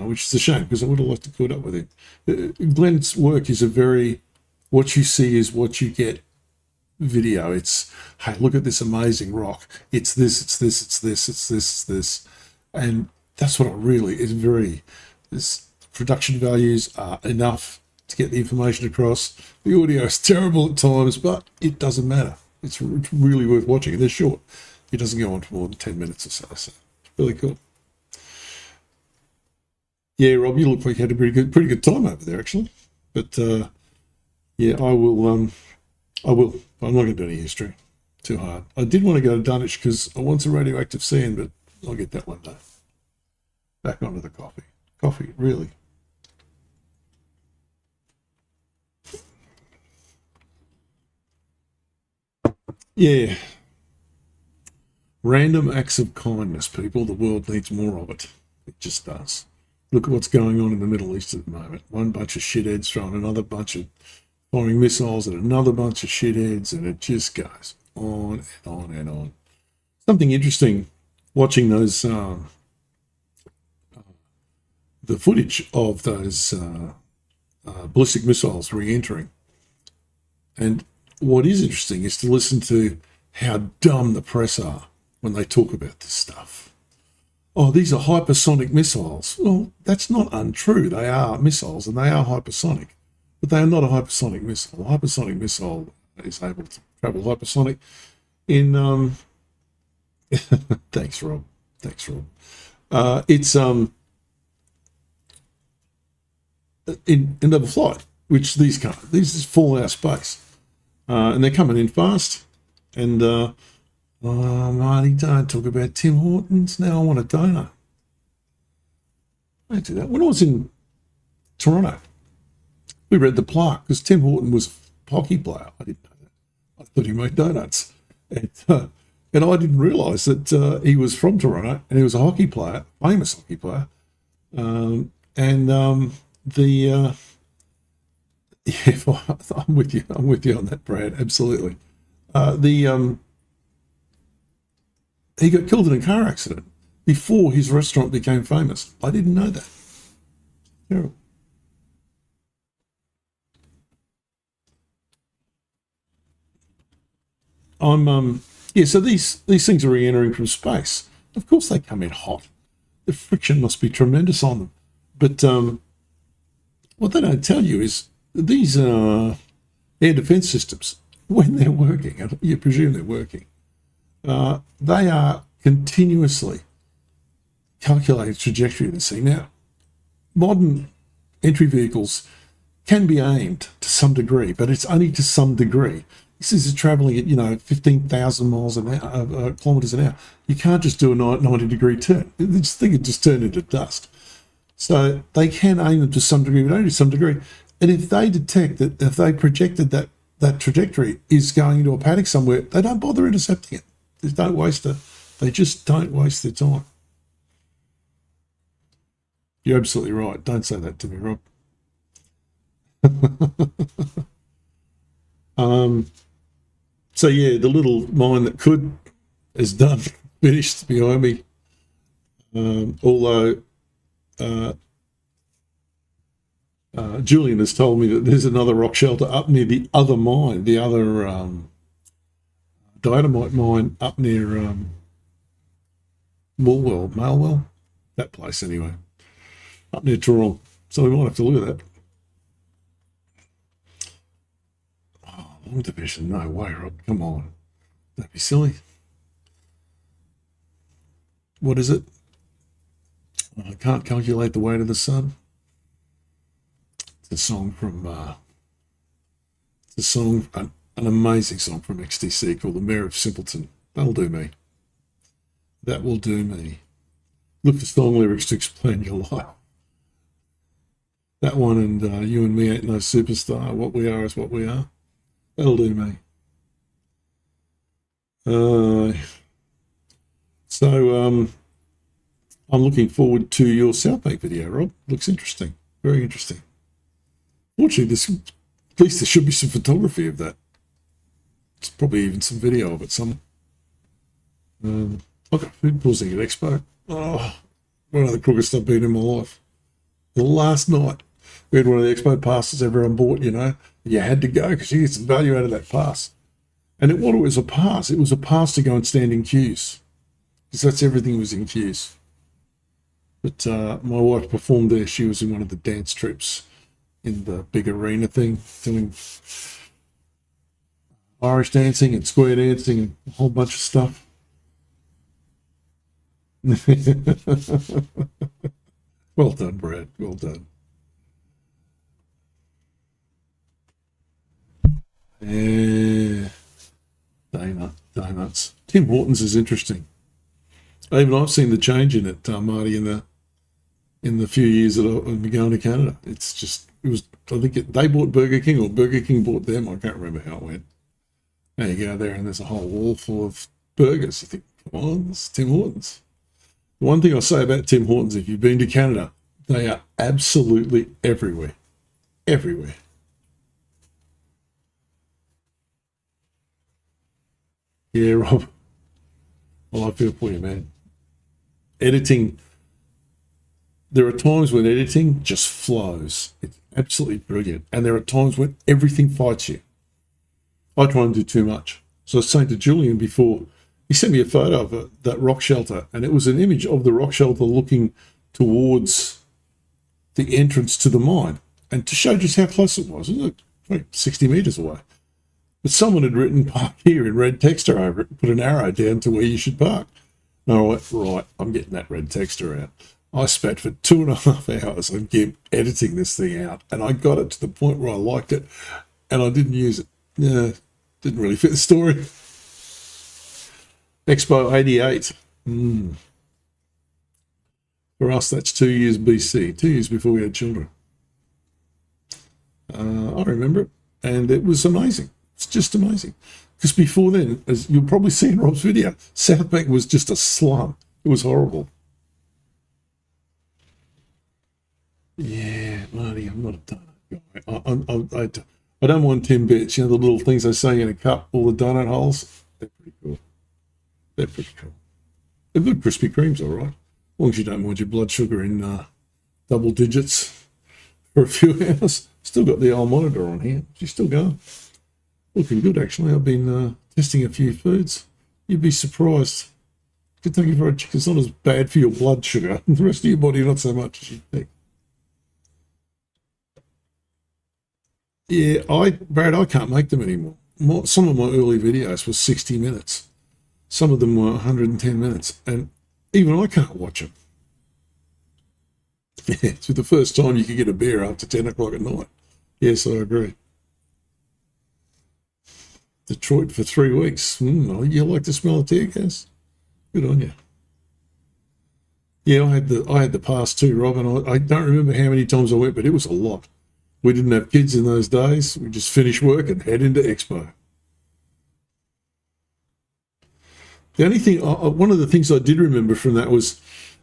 which is a shame because I would have liked to caught up with him. Glenn's work is a very, what you see is what you get video. It's, hey, look at this amazing rock. It's this, it's this, it's this, it's this, it's this. And that's what I really, is very, this production values are enough to get the information across. The audio is terrible at times, but it doesn't matter. It's really worth watching. They're short. It doesn't go on for more than 10 minutes or so. So it's really cool. Yeah, Rob, you look like you had a pretty good time over there, actually. But yeah, I will. I'm not going to do any history. Too hard. I did want to go to Dunwich because I want some radioactive sand, but I'll get that one day. Back onto the coffee. Coffee, really. Yeah. Random acts of kindness, people. The world needs more of it. It just does. Look at what's going on in the Middle East at the moment. One bunch of shitheads throwing another bunch of firing missiles at another bunch of shitheads, and it just goes on and on and on. Something interesting watching those, the footage of those ballistic missiles re-entering. And what is interesting is to listen to how dumb the press are when they talk about this stuff. Oh, these are hypersonic missiles. Well, that's not untrue. They are missiles and they are hypersonic, but they are not a hypersonic missile. A hypersonic missile is able to travel hypersonic in, thanks, Rob. Thanks, Rob. It's in another flight, which these can't. These just fall out of space. And they're coming in fast. And, oh, Marty, don't talk about Tim Hortons. Now I want a donut. I do that. When I was in Toronto, we read the plaque because Tim Horton was a hockey player. I didn't know that. I thought he made donuts. And I didn't realise that he was from Toronto and he was a hockey player, famous hockey player. Yeah, I'm with you on that, Brad. Absolutely. He got killed in a car accident before his restaurant became famous. I didn't know that. Terrible. Yeah, so these things are re-entering from space. Of course they come in hot. The friction must be tremendous on them. But what they don't tell you is these air defense systems, when they're working, and you presume they're working, they are continuously calculating the trajectory of the thing. Now, modern entry vehicles can be aimed to some degree, but it's only to some degree. This is traveling at 15,000 miles an hour, kilometers an hour. You can't just do a 90-degree turn. This thing would just turn into dust. So they can aim them to some degree, but only to some degree. And if they detect that, if they projected that that trajectory is going into a paddock somewhere, they don't bother intercepting it. They don't waste it. They just don't waste their time. You're absolutely right. Don't say that to me, Rob. So yeah, the little mine that could is done, finished behind me. Although Julian has told me that there's another rock shelter up near the other mine, the other dynamite mine up near Malwell, that place anyway, up near Toronto. So we might have to look at that. Oh, long division, no way, Rob, come on. Don't be silly. What is it? I can't calculate the weight of the sun. It's a song from, an amazing song from XTC called The Mayor of Simpleton. That'll do me. That will do me. Look for song lyrics to explain your life. That one and You and Me Ain't No Superstar. What We Are Is What We Are. That'll do me. I'm looking forward to your South Bank video, Rob. Looks interesting. Very interesting. Fortunately, at least there should be some photography of that. It's probably even some video of it somewhere. I've got food pausing at Expo. Oh, one of the crookest I've been in my life. The last night, we had one of the Expo passes everyone bought, you know. You had to go because you get some value out of that pass. And it was a pass. It was a pass to go and stand in queues. Because that's everything was in queues. But my wife performed there. She was in one of the dance troops in the big arena thing, doing Irish dancing and square dancing and a whole bunch of stuff. Well done, Brad. Well done. Yeah. Donuts. Tim Hortons is interesting. Even I've seen the change in it, Marty, in the few years that I've been going to Canada. I think they bought Burger King or Burger King bought them. I can't remember how it went. Now you go there and there's a whole wall full of burgers. You think, come on, it's Tim Hortons. The one thing I'll say about Tim Hortons, if you've been to Canada, they are absolutely everywhere. Everywhere. Yeah, Rob. Well, I feel for you, man. Editing, there are times when editing just flows. It's absolutely brilliant. And there are times when everything fights you. I try and do too much. So I was saying to Julian before, he sent me a photo of that rock shelter, and it was an image of the rock shelter looking towards the entrance to the mine. And to show just how close it was like 60 metres away. But someone had written park here in red texture over it and put an arrow down to where you should park. And I went, right, I'm getting that red texture out. I spent for 2.5 hours on GIMP editing this thing out, and I got it to the point where I liked it, and I didn't use it. Yeah, didn't really fit the story. Expo 88. For us, that's 2 years BC, 2 years before we had children. I remember it, and it was amazing. It's just amazing. Because before then, as you'll probably see in Rob's video, South Bank was just a slum. It was horrible. Yeah, Marty, I'm not a donut guy. I don't want Timbits, you know, the little things they say in a cup, all the donut holes. They're pretty cool. They're pretty cool. They're good Krispy Kremes, all right. As long as you don't want your blood sugar in double digits for a few hours. Still got the old monitor on here. She's still going. Looking good, actually. I've been testing a few foods. You'd be surprised. Kentucky Fried Chicken's not as bad for your blood sugar. The rest of your body, not so much as you'd think. Yeah, Brad, I can't make them anymore. Some of my early videos were 60 minutes. Some of them were 110 minutes. And even I can't watch them. Yeah, it's the first time you could get a beer after 10 o'clock at night. Yes, I agree. Detroit for 3 weeks. You like the smell of tear gas? Good on you. Yeah, I had the pass too, Rob, and I don't remember how many times I went, but it was a lot. We didn't have kids in those days. We just finish work and head into Expo. The only thing, one of the things I did remember from that was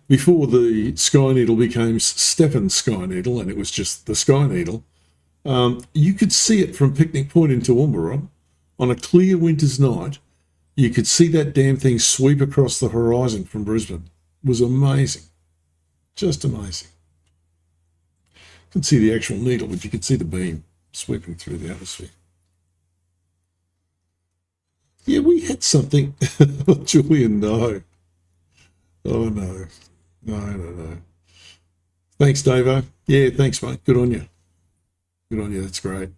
before the Sky Needle became Stefan's Sky Needle, and it was just the Sky Needle, you could see it from Picnic Point into Toowoomba on a clear winter's night. You could see that damn thing sweep across the horizon from Brisbane. It was amazing. Just amazing. You couldn't see the actual needle, but you could see the beam sweeping through the atmosphere. Yeah, we had something. Julian, no. Oh, no. No. Thanks, Davo. Yeah, thanks, mate. Good on you. Good on you. That's great.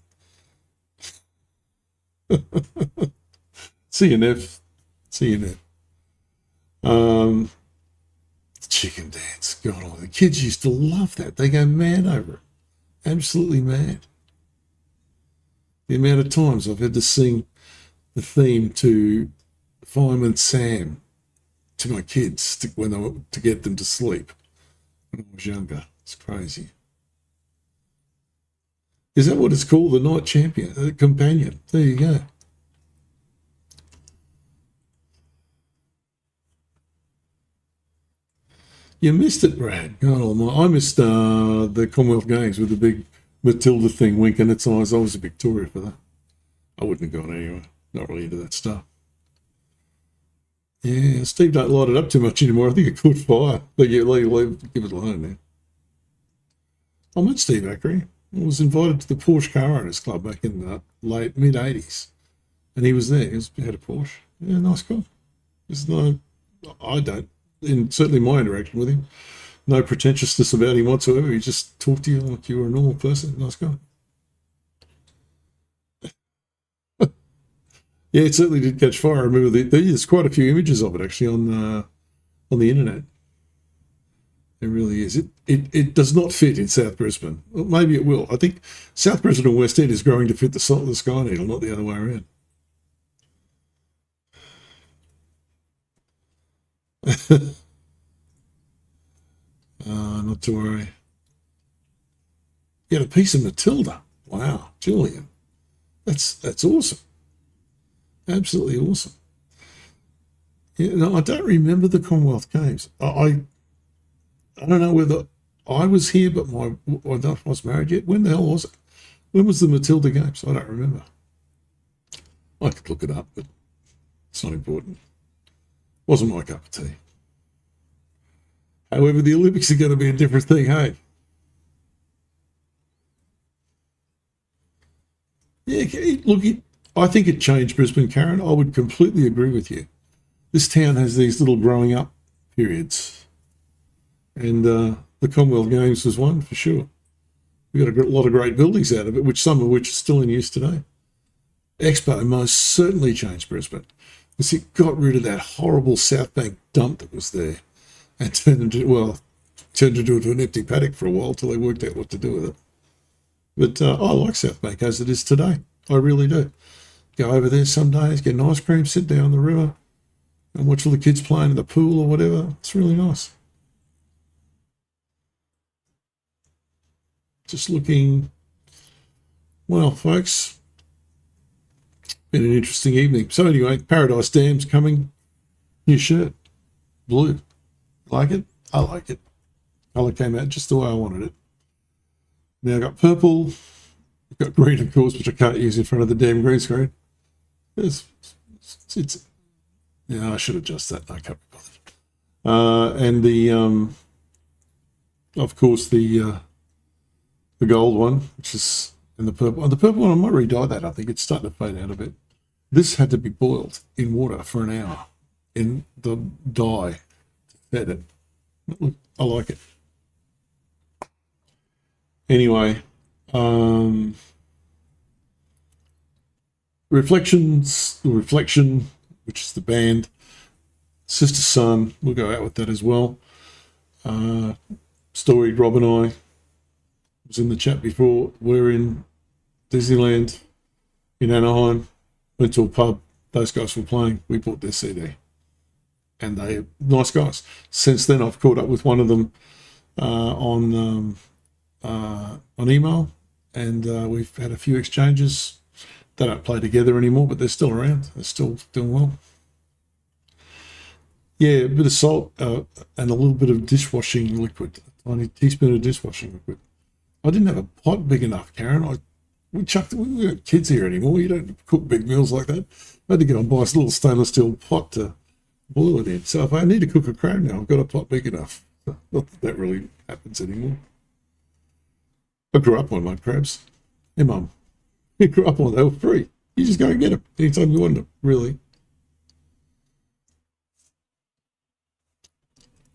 See you, Nev. See you, Nev. Chicken dance. God, the kids used to love that. They go mad over it. Absolutely mad. The amount of times I've had to sing the theme to Fireman Sam to my kids to get them to sleep when I was younger. It's crazy. Is that what it's called? The Night Champion, the Companion. There you go. You missed it, Brad. God almighty. I missed the Commonwealth Games with the big Matilda thing winking its eyes. I was in Victoria for that. I wouldn't have gone anywhere. Not really into that stuff. Yeah, Steve don't light it up too much anymore. I think it caught fire. But yeah, give it alone now. I met Steve Ackery. I was invited to the Porsche Car Owners Club back in the late mid-80s. And he was there. He had a Porsche. Yeah, nice guy. Certainly my interaction with him, no pretentiousness about him whatsoever. He just talked to you like you were a normal person. Nice guy. Yeah, it certainly did catch fire. I remember there's quite a few images of it actually on the internet. It really is. It does not fit in South Brisbane. Well, maybe it will. I think South Brisbane and West End is growing to fit the Sky Needle, not the other way around. Not to worry. You had a piece of Matilda. Wow, Julian. That's awesome. Absolutely awesome. Yeah, no, I don't remember the Commonwealth Games. I don't know whether I was here, but I was married yet. When the hell was it? When was the Matilda Games? I don't remember. I could look it up, but it's not important. Wasn't my cup of tea. However, the Olympics are going to be a different thing, hey? Yeah, look, I think it changed Brisbane, Karen. I would completely agree with you. This town has these little growing up periods. And the Commonwealth Games was one, for sure. We got a lot of great buildings out of it, some of which are still in use today. Expo most certainly changed Brisbane. Because it got rid of that horrible South Bank dump that was there and turned into an empty paddock for a while till they worked out what to do with it. But I like South Bank as it is today. I really do. Go over there some days, get an ice cream, sit down on the river and watch all the kids playing in the pool or whatever. It's really nice. Just looking. Well, folks, been an interesting evening. So anyway, Paradise Dam's coming. New shirt. Blue. Like it? I like it. Colour came out just the way I wanted it. Now I've got purple. I've got green, of course, which I can't use in front of the damn green screen. Yeah, I should adjust that. I can't be bothered. And the, of course, the gold one, which is in the purple. The purple one, I might re-dye that. I think it's starting to fade out a bit. This had to be boiled in water for an hour in the dye to fed it. Look, I like it. Anyway, Reflection, which is the band, Sister Sun, we'll go out with that as well. Story, Rob and I was in the chat before. We're in Disneyland in Anaheim, went to a pub, those guys were playing, we bought their CD. And they're nice guys. Since then, I've caught up with one of them on email, and we've had a few exchanges. They don't play together anymore, but they're still around. They're still doing well. Yeah, a bit of salt and a little bit of dishwashing liquid, a tiny teaspoon of dishwashing liquid. I didn't have a pot big enough, Karen. We got kids here anymore. You don't cook big meals like that. I had to go and buy a little stainless steel pot to boil it in. So if I need to cook a crab now, I've got a pot big enough. Not that really happens anymore. I grew up on mud crabs. Hey, Mum. You grew up on, they were free. You just go and get them anytime you want them, really.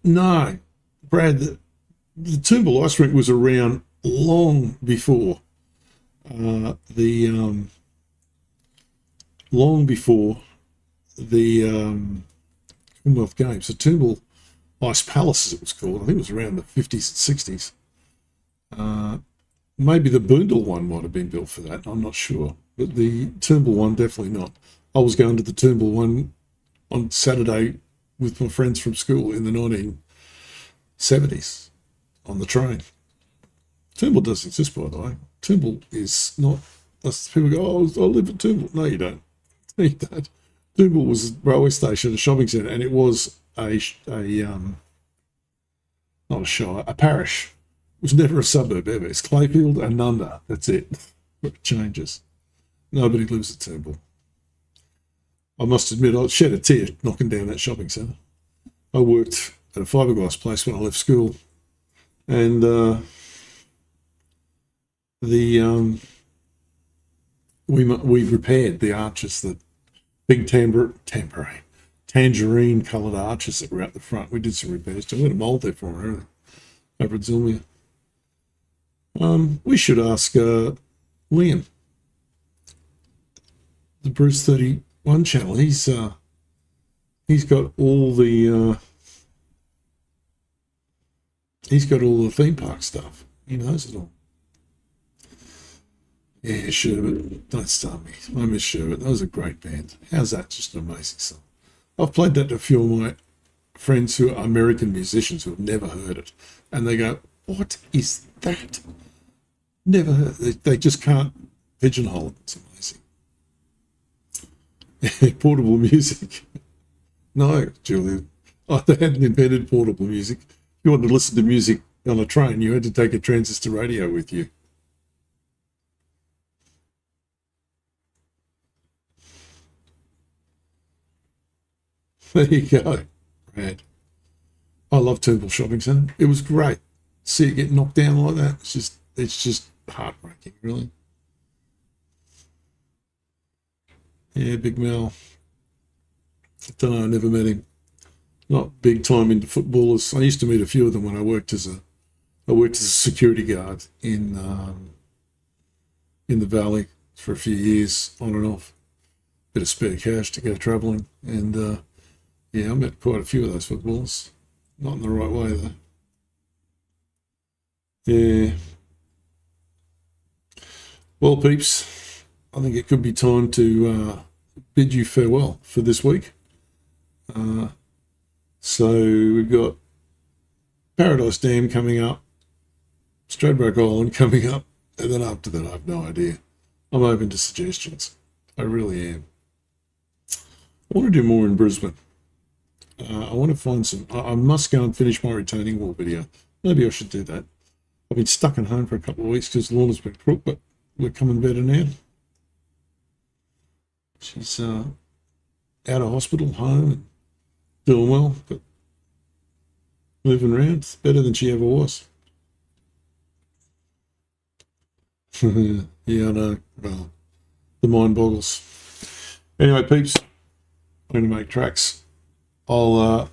No, Brad, the Toombul ice rink was around long before the Commonwealth Games. The Toombul Ice Palace, as it was called, I think it was around the 50s and 60s. Maybe the Boondall one might have been built for that. I'm not sure, but the Toombul one definitely not. I was going to the Toombul one on Saturday with my friends from school in the 1970s on the train. Toombul does exist, by the way. Toombul is not. People go, "Oh, I live at Toombul." No, you don't. No, you don't. Toombul was a railway station, a shopping centre, and it was not a shire, a parish. It was never a suburb ever. It's Clayfield and Nunda. That's it. It changes. Nobody lives at Toombul. I must admit, I shed a tear knocking down that shopping centre. I worked at a fiberglass place when I left school, and we repaired the arches, the big tangerine coloured arches that were out the front. We did some repairs. I went to mould there for them and everything over at Zilmia. We should ask Liam, the Bruce 31 channel. He's got all the theme park stuff. He knows it all. Yeah, Sherbet. Don't start me. I miss Sherbet. That was a great band. How's that? Just an amazing song. I've played that to a few of my friends who are American musicians who have never heard it. And they go, "What is that?" Never heard. They just can't pigeonhole it. It's amazing. Portable music. No, Julia. Oh, they hadn't invented portable music. If you wanted to listen to music on a train, you had to take a transistor radio with you. There you go, Brad. I love Toombul Shopping Centre. It was great. See it get knocked down like that. It's just heartbreaking, really. Yeah, Big Mel. I don't know, I never met him. Not big time into footballers. I used to meet a few of them when I worked as a security guard in the Valley for a few years, on and off. Bit of spare cash to go travelling, and yeah, I met quite a few of those footballers. Not in the right way, though. Yeah. Well, peeps, I think it could be time to bid you farewell for this week. So we've got Paradise Dam coming up, Stradbroke Island coming up, and then after that, I have no idea. I'm open to suggestions. I really am. I want to do more in Brisbane. I want to find some. I must go and finish my retaining wall video. Maybe I should do that. I've been stuck at home for a couple of weeks because Lorna's been crook, but we're coming better now. She's out of hospital, home, and doing well, but moving around better than she ever was. Yeah, I know. Well, the mind boggles. Anyway, peeps, I'm going to make tracks. I'll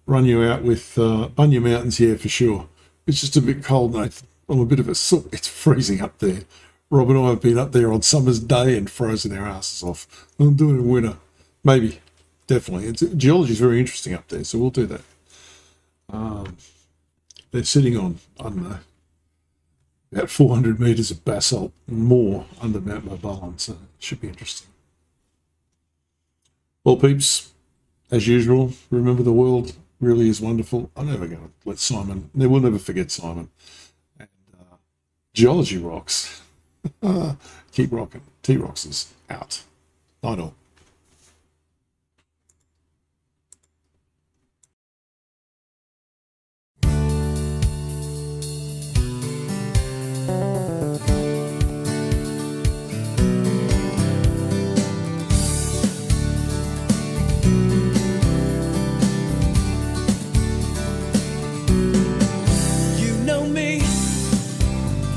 run you out with Bunya Mountains here for sure. It's just a bit cold, Nathan. I'm a bit of a soot. It's freezing up there. Rob and I have been up there on summer's day and frozen our asses off. I'm doing it in winter. Maybe. Definitely. Geology is very interesting up there, so we'll do that. They're sitting on, I don't know, about 400 metres of basalt and more under Mount Moballen, so it should be interesting. Well, peeps, as usual, remember the world really is wonderful. I'm never going to let Simon, we'll never forget Simon. And geology rocks. Keep rocking. T-Rox is out. Night all. You know me,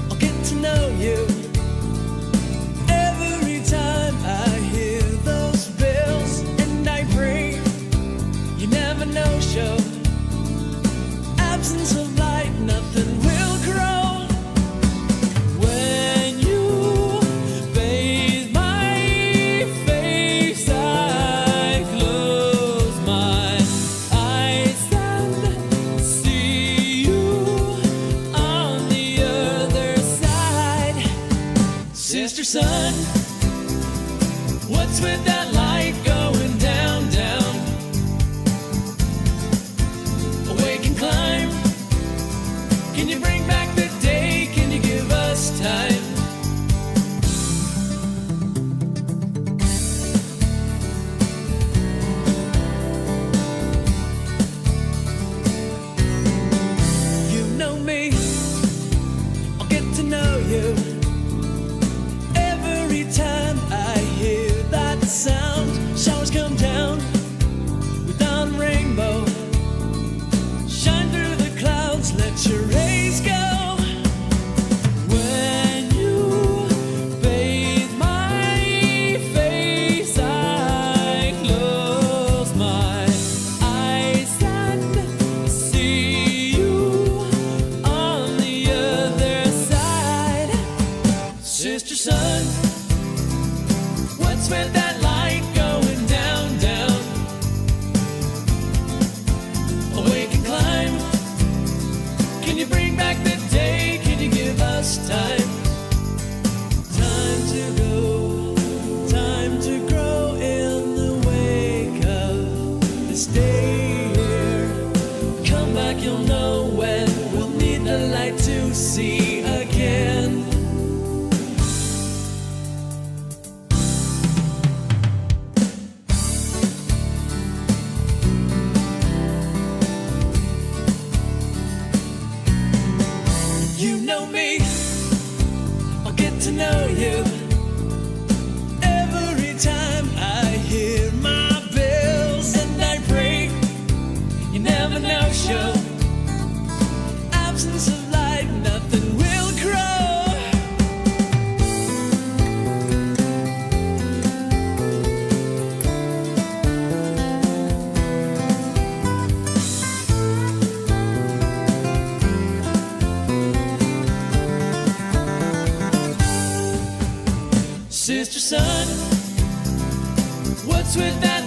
I'll get to know you. Every time I hear those bells and I pray, you never know, show. Absence of light, nothing will grow. When you bathe my face, I close my eyes and see you on the other side. Sister, sun, what's with that light going down, down? Awake and climb. Can you bring back the day? Can you give us time? You know me, I'll get to know you. Every time I hear that sound, showers come down without a rainbow. Shine through the clouds, let your rays go. When you bathe my face, I close my eyes and see you on the other side. Sister, sun, what's with that light going down, down? Awake and climb. Can you bring back the day? Can you give us time? Time to go, time to grow in the wake of this day here. Come back, you'll know when we'll need the light to see again. You know me, I'll get to know you. Every time I hear my bells and I pray, you never know, show. Absence of light, nothing will grow. Sister, sun, what's with that